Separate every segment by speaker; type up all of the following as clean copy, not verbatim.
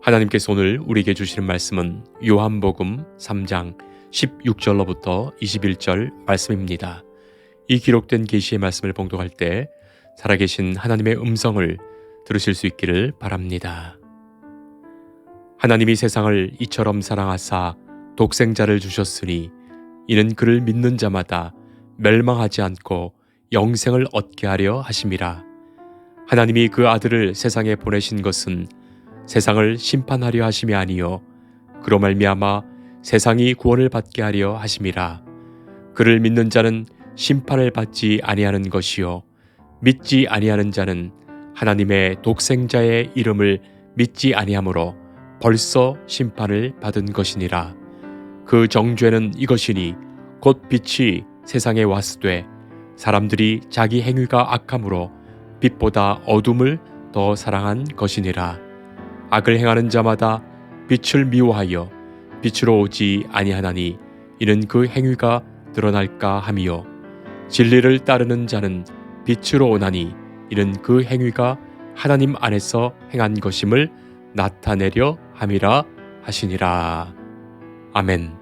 Speaker 1: 하나님께서 오늘 우리에게 주시는 말씀은 요한복음 3장 16절로부터 21절 말씀입니다. 이 기록된 계시의 말씀을 봉독할 때 살아계신 하나님의 음성을 들으실 수 있기를 바랍니다. 하나님이 세상을 이처럼 사랑하사 독생자를 주셨으니 이는 그를 믿는 자마다 멸망하지 않고 영생을 얻게 하려 하심이라. 하나님이 그 아들을 세상에 보내신 것은 세상을 심판하려 하심이 아니요 그로 말미암아 세상이 구원을 받게 하려 하심이라. 그를 믿는 자는 심판을 받지 아니하는 것이요 믿지 아니하는 자는 하나님의 독생자의 이름을 믿지 아니하므로 벌써 심판을 받은 것이니라. 그 정죄는 이것이니 곧 빛이 세상에 왔으되 사람들이 자기 행위가 악함으로 빛보다 어둠을 더 사랑한 것이니라. 악을 행하는 자마다 빛을 미워하여 빛으로 오지 아니하나니 이는 그 행위가 드러날까 함이요 진리를 따르는 자는 빛으로 오나니 이는 그 행위가 하나님 안에서 행한 것임을 나타내려 함이라 하시니라. 아멘.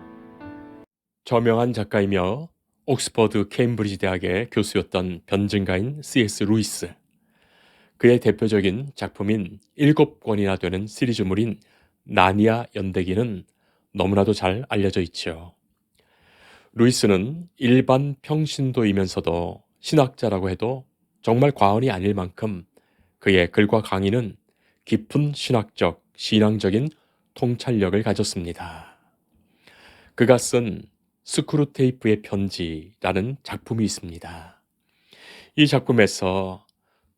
Speaker 1: 저명한 작가이며 옥스퍼드 케임브리지 대학의 교수였던 변증가인 C.S. 루이스. 그의 대표적인 작품인 7권이나 되는 시리즈물인 나니아 연대기는 너무나도 잘 알려져 있죠. 루이스는 일반 평신도이면서도 신학자라고 해도 정말 과언이 아닐 만큼 그의 글과 강의는 깊은 신학적, 신앙적인 통찰력을 가졌습니다. 그가 쓴 스크루테이프의 편지라는 작품이 있습니다. 이 작품에서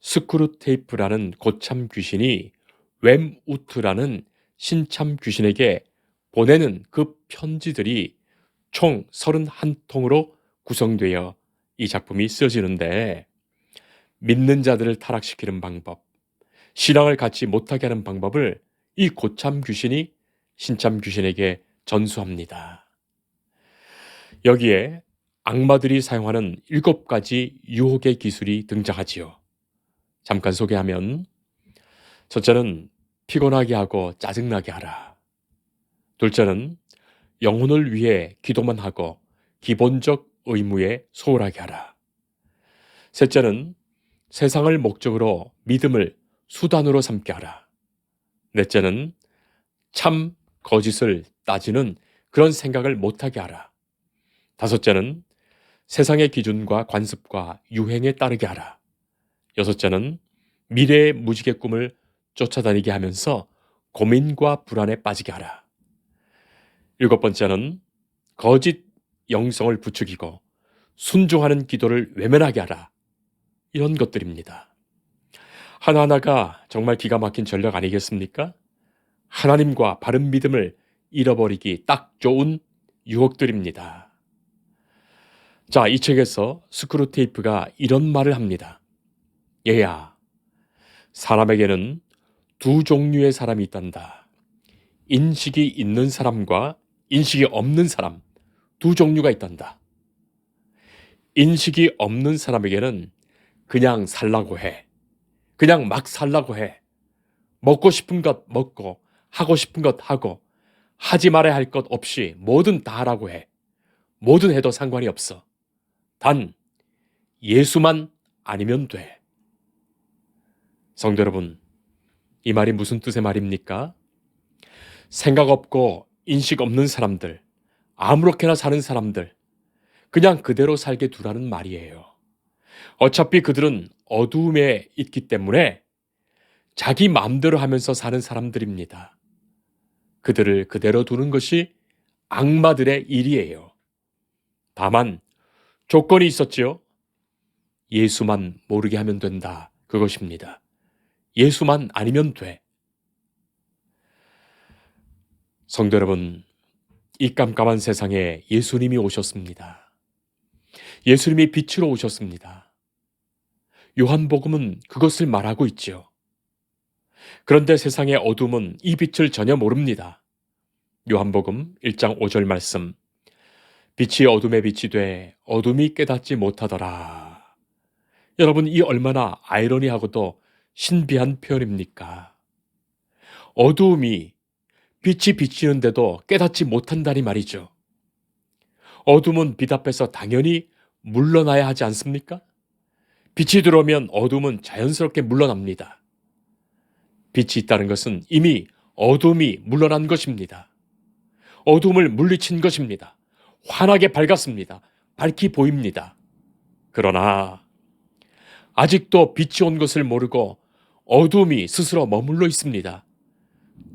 Speaker 1: 스크루테이프라는 고참 귀신이 웸우트라는 신참 귀신에게 보내는 그 편지들이 총 31통으로 구성되어 이 작품이 쓰여지는데 믿는 자들을 타락시키는 방법, 신앙을 갖지 못하게 하는 방법을 이 고참 귀신이 신참 귀신에게 전수합니다. 여기에 악마들이 사용하는 7가지 유혹의 기술이 등장하지요. 잠깐 소개하면 첫째는 피곤하게 하고 짜증나게 하라. 둘째는 영혼을 위해 기도만 하고 기본적 의무에 소홀하게 하라. 셋째는 세상을 목적으로 믿음을 수단으로 삼게 하라. 넷째는 참 거짓을 따지는 그런 생각을 못하게 하라. 다섯째는 세상의 기준과 관습과 유행에 따르게 하라. 여섯째는 미래의 무지개 꿈을 쫓아다니게 하면서 고민과 불안에 빠지게 하라. 7번째는 거짓 영성을 부추기고 순종하는 기도를 외면하게 하라. 이런 것들입니다. 하나하나가 정말 기가 막힌 전략 아니겠습니까? 하나님과 바른 믿음을 잃어버리기 딱 좋은 유혹들입니다. 자, 이 책에서 스크루테이프가 이런 말을 합니다. 얘야, 사람에게는 2 종류의 사람이 있단다. 인식이 있는 사람과 인식이 없는 사람, 2 종류가 있단다. 인식이 없는 사람에게는 그냥 살라고 해. 그냥 막 살라고 해. 먹고 싶은 것 먹고 하고 싶은 것 하고 하지 말아야 할 것 없이 뭐든 다 하라고 해. 뭐든 해도 상관이 없어. 단 예수만 아니면 돼. 성도 여러분, 이 말이 무슨 뜻의 말입니까? 생각 없고 인식 없는 사람들, 아무렇게나 사는 사람들, 그냥 그대로 살게 두라는 말이에요. 어차피 그들은 어두움에 있기 때문에 자기 마음대로 하면서 사는 사람들입니다. 그들을 그대로 두는 것이 악마들의 일이에요. 다만 조건이 있었지요. 예수만 모르게 하면 된다. 그것입니다. 예수만 아니면 돼. 성도 여러분, 이 깜깜한 세상에 예수님이 오셨습니다. 예수님이 빛으로 오셨습니다. 요한복음은 그것을 말하고 있지요. 그런데 세상의 어둠은 이 빛을 전혀 모릅니다. 요한복음 1장 5절 말씀. 빛이 어둠에 빛이 돼 어둠이 깨닫지 못하더라. 여러분, 이 얼마나 아이러니하고도 신비한 표현입니까? 어두움이 빛이 비치는데도 깨닫지 못한다니 말이죠. 어둠은 빛 앞에서 당연히 물러나야 하지 않습니까? 빛이 들어오면 어둠은 자연스럽게 물러납니다. 빛이 있다는 것은 이미 어둠이 물러난 것입니다. 어둠을 물리친 것입니다. 환하게 밝았습니다. 밝히 보입니다. 그러나 아직도 빛이 온 것을 모르고 어둠이 스스로 머물러 있습니다.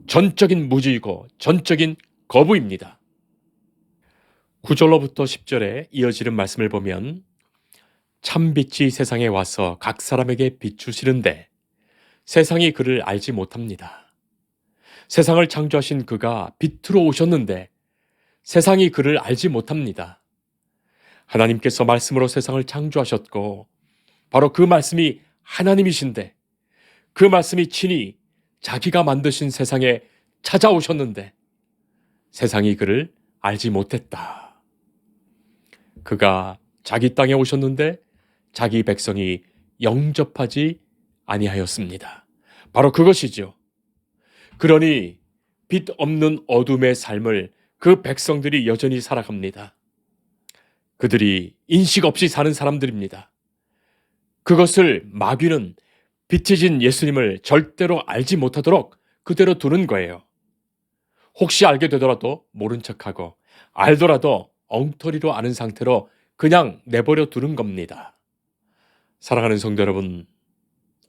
Speaker 1: 전적인 무지이고 전적인 거부입니다. 9절로부터 10절에 이어지는 말씀을 보면 참빛이 세상에 와서 각 사람에게 비추시는데 세상이 그를 알지 못합니다. 세상을 창조하신 그가 빛으로 오셨는데 세상이 그를 알지 못합니다. 하나님께서 말씀으로 세상을 창조하셨고 바로 그 말씀이 하나님이신데 그 말씀이 친히 자기가 만드신 세상에 찾아오셨는데 세상이 그를 알지 못했다. 그가 자기 땅에 오셨는데 자기 백성이 영접하지 아니하였습니다. 바로 그것이죠. 그러니 빛 없는 어둠의 삶을 그 백성들이 여전히 살아갑니다. 그들이 인식 없이 사는 사람들입니다. 그것을 마귀는 빛이 진 예수님을 절대로 알지 못하도록 그대로 두는 거예요. 혹시 알게 되더라도 모른 척하고 알더라도 엉터리로 아는 상태로 그냥 내버려 두는 겁니다. 사랑하는 성도 여러분,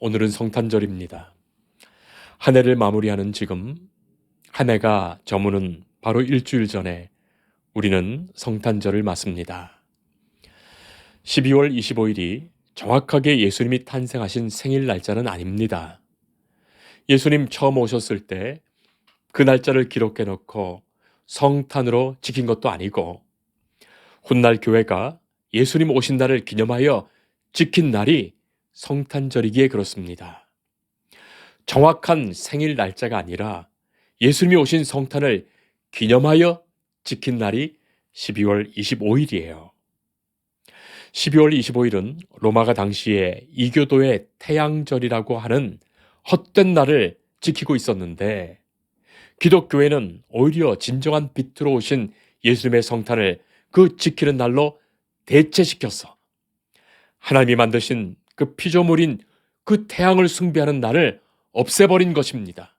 Speaker 1: 오늘은 성탄절입니다. 한 해를 마무리하는 지금 한 해가 저무는 바로 일주일 전에 우리는 성탄절을 맞습니다. 12월 25일이 정확하게 예수님이 탄생하신 생일 날짜는 아닙니다. 예수님 처음 오셨을 때 그 날짜를 기록해 놓고 성탄으로 지킨 것도 아니고 훗날 교회가 예수님 오신 날을 기념하여 지킨 날이 성탄절이기에 그렇습니다. 정확한 생일 날짜가 아니라 예수님이 오신 성탄을 기념하여 지킨 날이 12월 25일이에요. 12월 25일은 로마가 당시에 이교도의 태양절이라고 하는 헛된 날을 지키고 있었는데 기독교회는 오히려 진정한 빛으로 오신 예수님의 성탄을 그 지키는 날로 대체시켰어. 하나님이 만드신 그 피조물인 그 태양을 숭배하는 날을 없애버린 것입니다.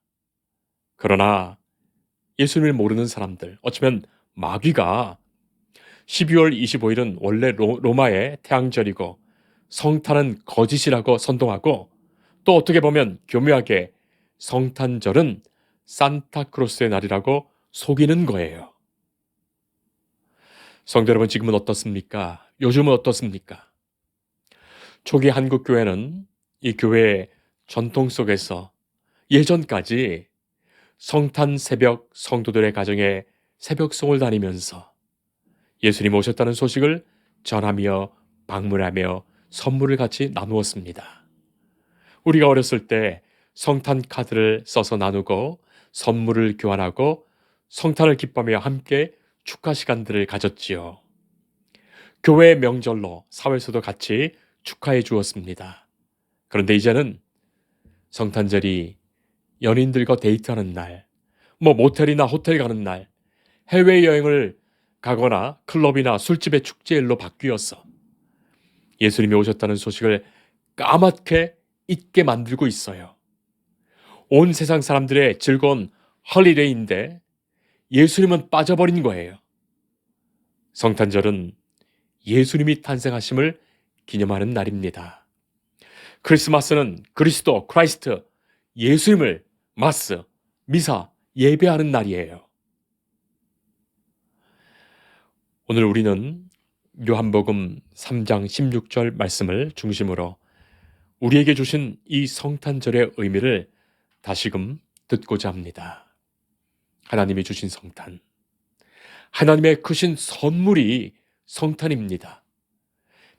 Speaker 1: 그러나 예수님을 모르는 사람들, 어쩌면 마귀가 12월 25일은 원래 로마의 태양절이고 성탄은 거짓이라고 선동하고 또 어떻게 보면 교묘하게 성탄절은 산타크로스의 날이라고 속이는 거예요. 성도 여러분, 지금은 어떻습니까? 요즘은 어떻습니까? 초기 한국 교회는 이 교회의 전통 속에서 예전까지 성탄 새벽 성도들의 가정에 새벽송을 다니면서 예수님 오셨다는 소식을 전하며 방문하며 선물을 같이 나누었습니다. 우리가 어렸을 때 성탄 카드를 써서 나누고 선물을 교환하고 성탄을 기뻐하며 함께 축하 시간들을 가졌지요. 교회의 명절로 사회에서도 같이 축하해 주었습니다. 그런데 이제는 성탄절이 연인들과 데이트하는 날, 모텔이나 호텔 가는 날, 해외여행을 가거나 클럽이나 술집의 축제일로 바뀌었어. 예수님이 오셨다는 소식을 까맣게 잊게 만들고 있어요. 온 세상 사람들의 즐거운 헐리데이인데 예수님은 빠져버린 거예요. 성탄절은 예수님이 탄생하심을 기념하는 날입니다. 크리스마스는 그리스도, 크라이스트, 예수님을 마스, 미사, 예배하는 날이에요. 오늘 우리는 요한복음 3장 16절 말씀을 중심으로 우리에게 주신 이 성탄절의 의미를 다시금 듣고자 합니다. 하나님이 주신 성탄, 하나님의 크신 선물이 성탄입니다.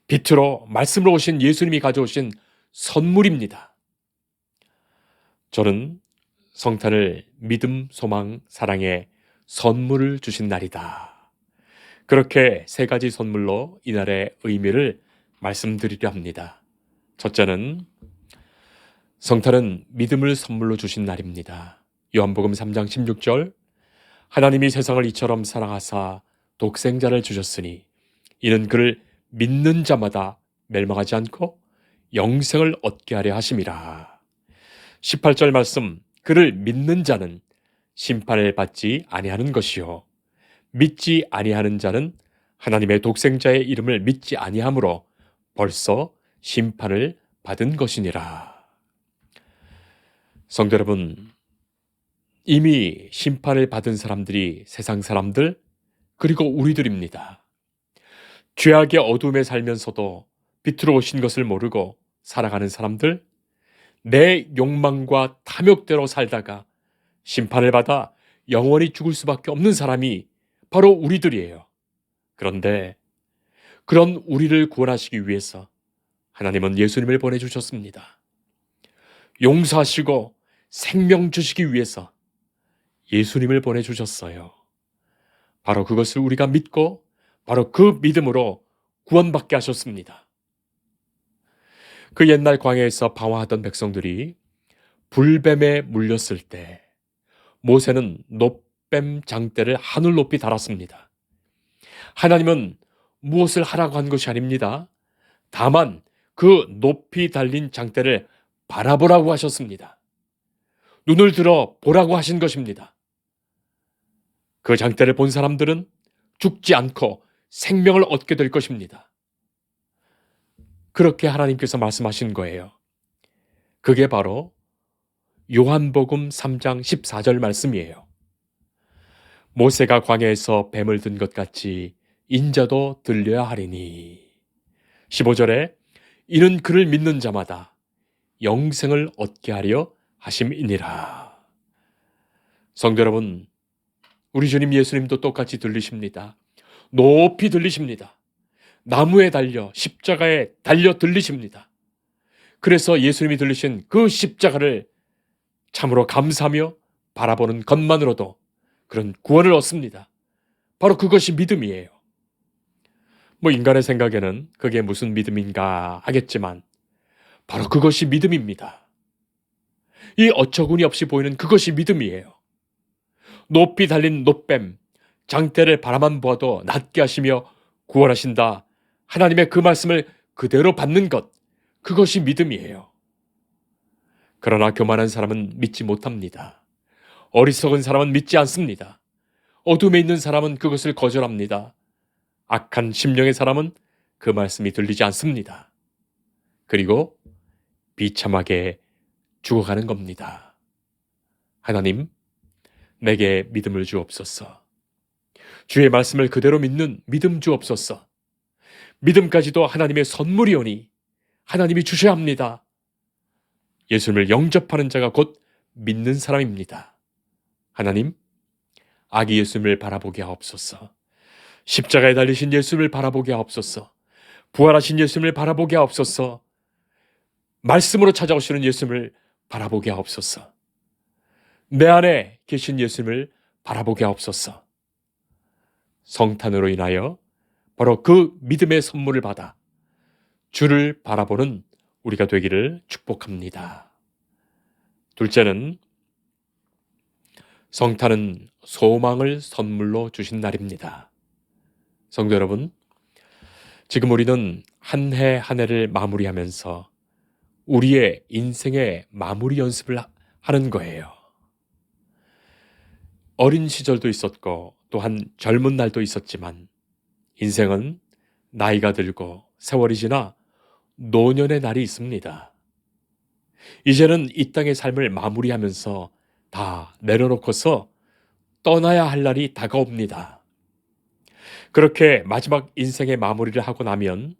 Speaker 1: 빛으로 말씀으로 오신 예수님이 가져오신 선물입니다. 저는 성탄을 믿음, 소망, 사랑의 선물을 주신 날이다. 그렇게 세 가지 선물로 이날의 의미를 말씀드리려 합니다. 첫째는 성탄은 믿음을 선물로 주신 날입니다. 요한복음 3장 16절 하나님이 세상을 이처럼 사랑하사 독생자를 주셨으니 이는 그를 믿는 자마다 멸망하지 않고 영생을 얻게 하려 하심이라. 18절 말씀, 그를 믿는 자는 심판을 받지 아니하는 것이요 믿지 아니하는 자는 하나님의 독생자의 이름을 믿지 아니하므로 벌써 심판을 받은 것이니라. 성도 여러분, 이미 심판을 받은 사람들이 세상 사람들 그리고 우리들입니다. 죄악의 어둠에 살면서도 빛으로 오신 것을 모르고 살아가는 사람들, 내 욕망과 탐욕대로 살다가 심판을 받아 영원히 죽을 수밖에 없는 사람이 바로 우리들이에요. 그런데 그런 우리를 구원하시기 위해서 하나님은 예수님을 보내주셨습니다. 용서하시고 생명 주시기 위해서 예수님을 보내주셨어요. 바로 그것을 우리가 믿고 바로 그 믿음으로 구원받게 하셨습니다. 그 옛날 광야에서 방황하던 백성들이 불뱀에 물렸을 때 모세는 놋뱀 장대를 하늘 높이 달았습니다. 하나님은 무엇을 하라고 한 것이 아닙니다. 다만 그 높이 달린 장대를 바라보라고 하셨습니다. 눈을 들어 보라고 하신 것입니다. 그 장대를 본 사람들은 죽지 않고 생명을 얻게 될 것입니다. 그렇게 하나님께서 말씀하신 거예요. 그게 바로 요한복음 3장 14절 말씀이에요. 모세가 광야에서 뱀을 든 것 같이 인자도 들려야 하리니. 15절에 이는 그를 믿는 자마다 영생을 얻게 하려 하심이니라. 성도 여러분, 우리 주님 예수님도 똑같이 들리십니다. 높이 들리십니다. 나무에 달려 십자가에 달려 들리십니다. 그래서 예수님이 들리신 그 십자가를 참으로 감사하며 바라보는 것만으로도 그런 구원을 얻습니다. 바로 그것이 믿음이에요. 인간의 생각에는 그게 무슨 믿음인가 하겠지만 바로 그것이 믿음입니다. 이 어처구니 없이 보이는 그것이 믿음이에요. 높이 달린 놋뱀, 장대를 바라만 보아도 낫게 하시며 구원하신다. 하나님의 그 말씀을 그대로 받는 것, 그것이 믿음이에요. 그러나 교만한 사람은 믿지 못합니다. 어리석은 사람은 믿지 않습니다. 어둠에 있는 사람은 그것을 거절합니다. 악한 심령의 사람은 그 말씀이 들리지 않습니다. 그리고 비참하게 죽어가는 겁니다. 하나님, 내게 믿음을 주옵소서. 주의 말씀을 그대로 믿는 믿음 주옵소서. 믿음까지도 하나님의 선물이오니 하나님이 주셔야 합니다. 예수님을 영접하는 자가 곧 믿는 사람입니다. 하나님, 아기 예수님을 바라보게 하옵소서. 십자가에 달리신 예수님을 바라보게 하옵소서. 부활하신 예수님을 바라보게 하옵소서. 말씀으로 찾아오시는 예수님을 바라보게 하옵소서. 내 안에 계신 예수님을 바라보게 하옵소서. 성탄으로 인하여 바로 그 믿음의 선물을 받아 주를 바라보는 우리가 되기를 축복합니다. 둘째는 성탄은 소망을 선물로 주신 날입니다. 성도 여러분, 지금 우리는 한 해 한 해를 마무리하면서 우리의 인생의 마무리 연습을 하는 거예요. 어린 시절도 있었고 또한 젊은 날도 있었지만 인생은 나이가 들고 세월이 지나 노년의 날이 있습니다. 이제는 이 땅의 삶을 마무리하면서 다 내려놓고서 떠나야 할 날이 다가옵니다. 그렇게 마지막 인생의 마무리를 하고 나면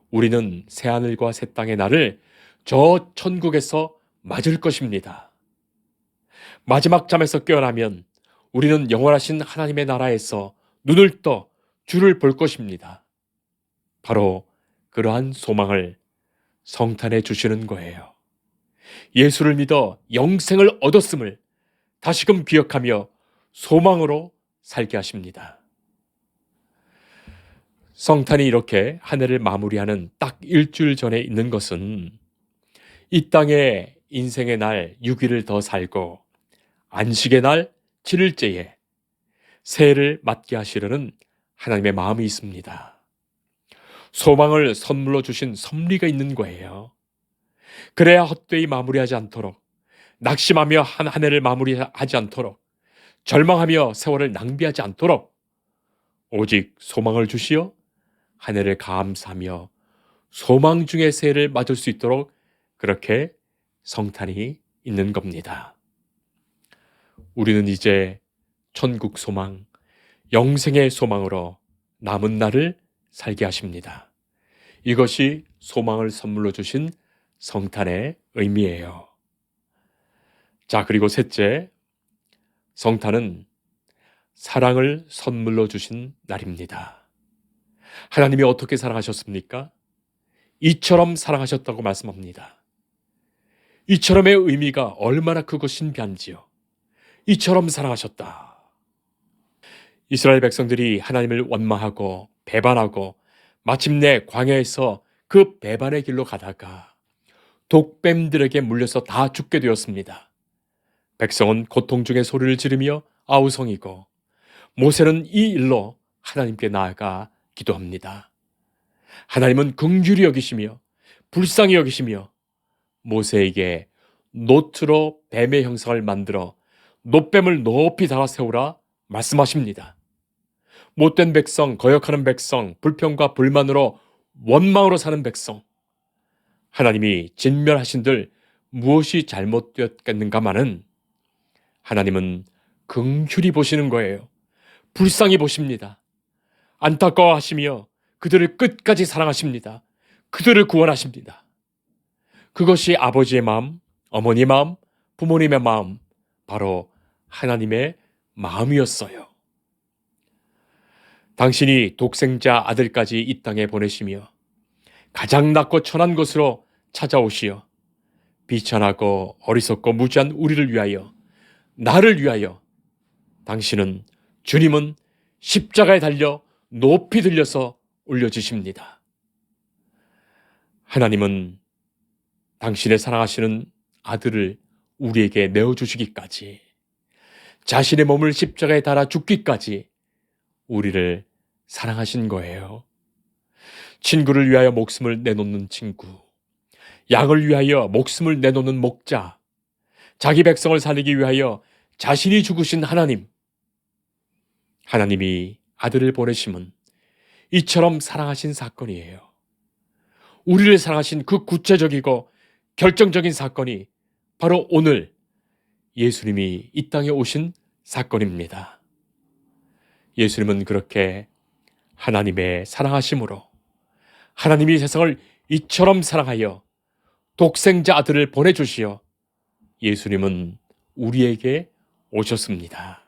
Speaker 1: 우리는 새하늘과 새 땅의 날을 저 천국에서 맞을 것입니다. 마지막 잠에서 깨어나면 우리는 영원하신 하나님의 나라에서 눈을 떠 주를 볼 것입니다. 바로 그러한 소망을 성탄에 주시는 거예요. 예수를 믿어 영생을 얻었음을 다시금 기억하며 소망으로 살게 하십니다. 성탄이 이렇게 한 해를 마무리하는 딱 일주일 전에 있는 것은 이 땅의 인생의 날 6일을 더 살고 안식의 날 7일째에 새해를 맞게 하시려는 하나님의 마음이 있습니다. 소망을 선물로 주신 섭리가 있는 거예요. 그래야 헛되이 마무리하지 않도록, 낙심하며 한 해를 마무리하지 않도록, 절망하며 세월을 낭비하지 않도록 오직 소망을 주시어 한 해를 감사하며 소망 중의 새해를 맞을 수 있도록 그렇게 성탄이 있는 겁니다. 우리는 이제 천국 소망, 영생의 소망으로 남은 날을 살게 하십니다. 이것이 소망을 선물로 주신 성탄의 의미예요. 자, 그리고 셋째, 성탄은 사랑을 선물로 주신 날입니다. 하나님이 어떻게 사랑하셨습니까? 이처럼 사랑하셨다고 말씀합니다. 이처럼의 의미가 얼마나 크고 신비한지요. 이처럼 사랑하셨다. 이스라엘 백성들이 하나님을 원망하고 배반하고 마침내 광야에서 그 배반의 길로 가다가 독뱀들에게 물려서 다 죽게 되었습니다. 백성은 고통 중에 소리를 지르며 아우성이고 모세는 이 일로 하나님께 나아가 기도합니다. 하나님은 긍휼히 여기시며 불쌍히 여기시며 모세에게 노트로 뱀의 형상을 만들어 놋뱀을 높이 달아 세우라 말씀하십니다. 못된 백성, 거역하는 백성, 불평과 불만으로 원망으로 사는 백성, 하나님이 진멸하신들 무엇이 잘못되었겠는가마는 하나님은 긍휼히 보시는 거예요. 불쌍히 보십니다. 안타까워하시며 그들을 끝까지 사랑하십니다. 그들을 구원하십니다. 그것이 아버지의 마음, 어머니의 마음, 부모님의 마음, 바로 하나님의 마음이었어요. 당신이 독생자 아들까지 이 땅에 보내시며 가장 낮고 천한 곳으로 찾아오시어 비천하고 어리석고 무지한 우리를 위하여, 나를 위하여 당신은, 주님은 십자가에 달려 높이 들려서 올려주십니다. 하나님은 당신의 사랑하시는 아들을 우리에게 내어주시기까지, 자신의 몸을 십자가에 달아 죽기까지 우리를 사랑하신 거예요. 친구를 위하여 목숨을 내놓는 친구, 양을 위하여 목숨을 내놓는 목자, 자기 백성을 살리기 위하여 자신이 죽으신 하나님, 하나님이 아들을 보내심은 이처럼 사랑하신 사건이에요. 우리를 사랑하신 그 구체적이고 결정적인 사건이 바로 오늘 예수님이 이 땅에 오신 사건입니다. 예수님은 그렇게 하나님의 사랑하심으로 하나님이 세상을 이처럼 사랑하여 독생자 아들을 보내주시어 예수님은 우리에게 오셨습니다.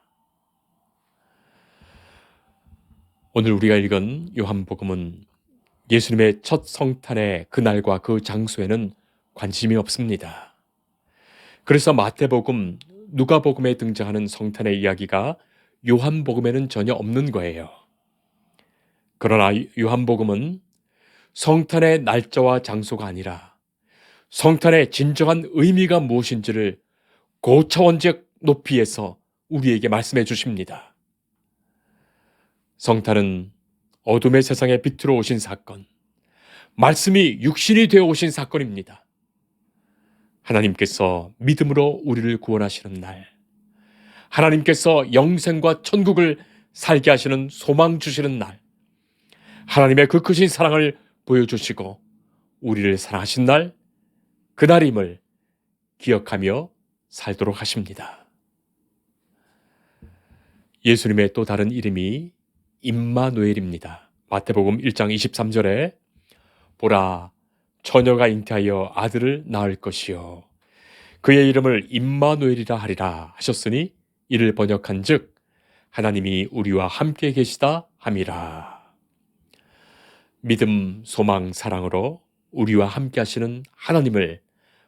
Speaker 1: 오늘 우리가 읽은 요한복음은 예수님의 첫 성탄의 그날과 그 장소에는 관심이 없습니다. 그래서 마태복음, 누가복음에 등장하는 성탄의 이야기가 요한복음에는 전혀 없는 거예요. 그러나 요한복음은 성탄의 날짜와 장소가 아니라 성탄의 진정한 의미가 무엇인지를 고차원적 높이에서 우리에게 말씀해 주십니다. 성탄은 어둠의 세상에 빛으로 오신 사건, 말씀이 육신이 되어 오신 사건입니다. 하나님께서 믿음으로 우리를 구원하시는 날, 하나님께서 영생과 천국을 살게 하시는 소망 주시는 날, 하나님의 그 크신 사랑을 보여주시고 우리를 사랑하신 날, 그날임을 기억하며 살도록 하십니다. 예수님의 또 다른 이름이 임마누엘입니다. 마태복음 1장 23절에 보라, 처녀가 잉태하여 아들을 낳을 것이요 그의 이름을 임마누엘이라 하리라 하셨으니 이를 번역한즉 하나님이 우리와 함께 계시다 함이라. 믿음, 소망, 사랑으로 우리와 함께 하시는 하나님을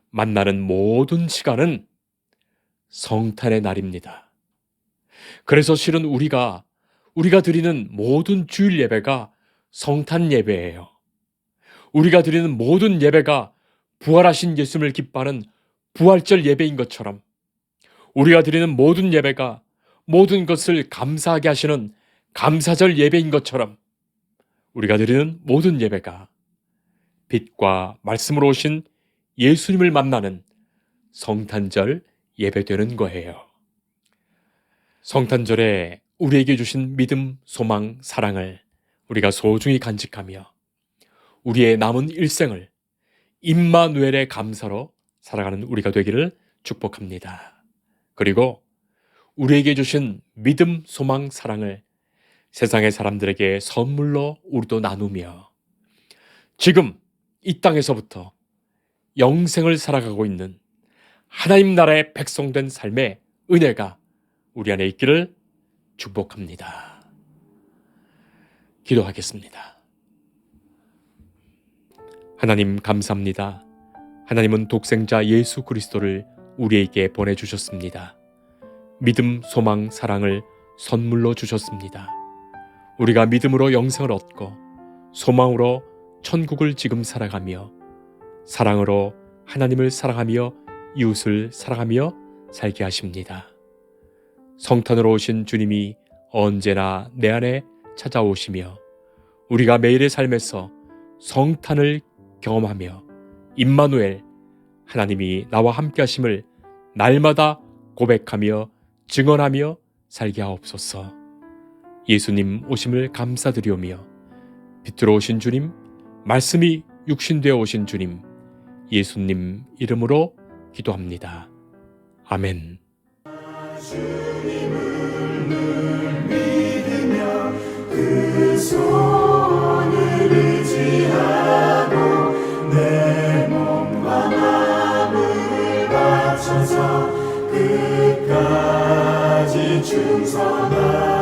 Speaker 1: 만나는 모든 시간은 성탄의 날입니다. 그래서 실은 우리가 드리는 모든 주일 예배가 성탄 예배예요. 우리가 드리는 모든 예배가 부활하신 예수님을 기뻐하는 부활절 예배인 것처럼 우리가 드리는 모든 예배가 모든 것을 감사하게 하시는 감사절 예배인 것처럼 우리가 드리는 모든 예배가 빛과 말씀으로 오신 예수님을 만나는 성탄절 예배되는 거예요. 성탄절에 우리에게 주신 믿음, 소망, 사랑을 우리가 소중히 간직하며 우리의 남은 일생을 임마누엘의 감사로 살아가는 우리가 되기를 축복합니다. 그리고 우리에게 주신 믿음, 소망, 사랑을 세상의 사람들에게 선물로 우리도 나누며 지금 이 땅에서부터 영생을 살아가고 있는 하나님 나라의 백성된 삶의 은혜가 우리 안에 있기를 축복합니다. 기도하겠습니다. 하나님 감사합니다. 하나님은 독생자 예수 그리스도를 우리에게 보내주셨습니다. 믿음, 소망, 사랑을 선물로 주셨습니다. 우리가 믿음으로 영생을 얻고 소망으로 천국을 지금 살아가며 사랑으로 하나님을 사랑하며 이웃을 사랑하며 살게 하십니다. 성탄으로 오신 주님이 언제나 내 안에 찾아오시며 우리가 매일의 삶에서 성탄을 경험하며 임마누엘 하나님이 나와 함께 하심을 날마다 고백하며 증언하며 살게 하옵소서. 예수님 오심을 감사드리오며 빛으로 오신 주님, 말씀이 육신되어 오신 주님, 예수님 이름으로 기도합니다. 아멘.
Speaker 2: 주님을 늘 믿으며 그 손을 의지하고 내 몸과 마음을 바쳐서 끝까지 충성하리.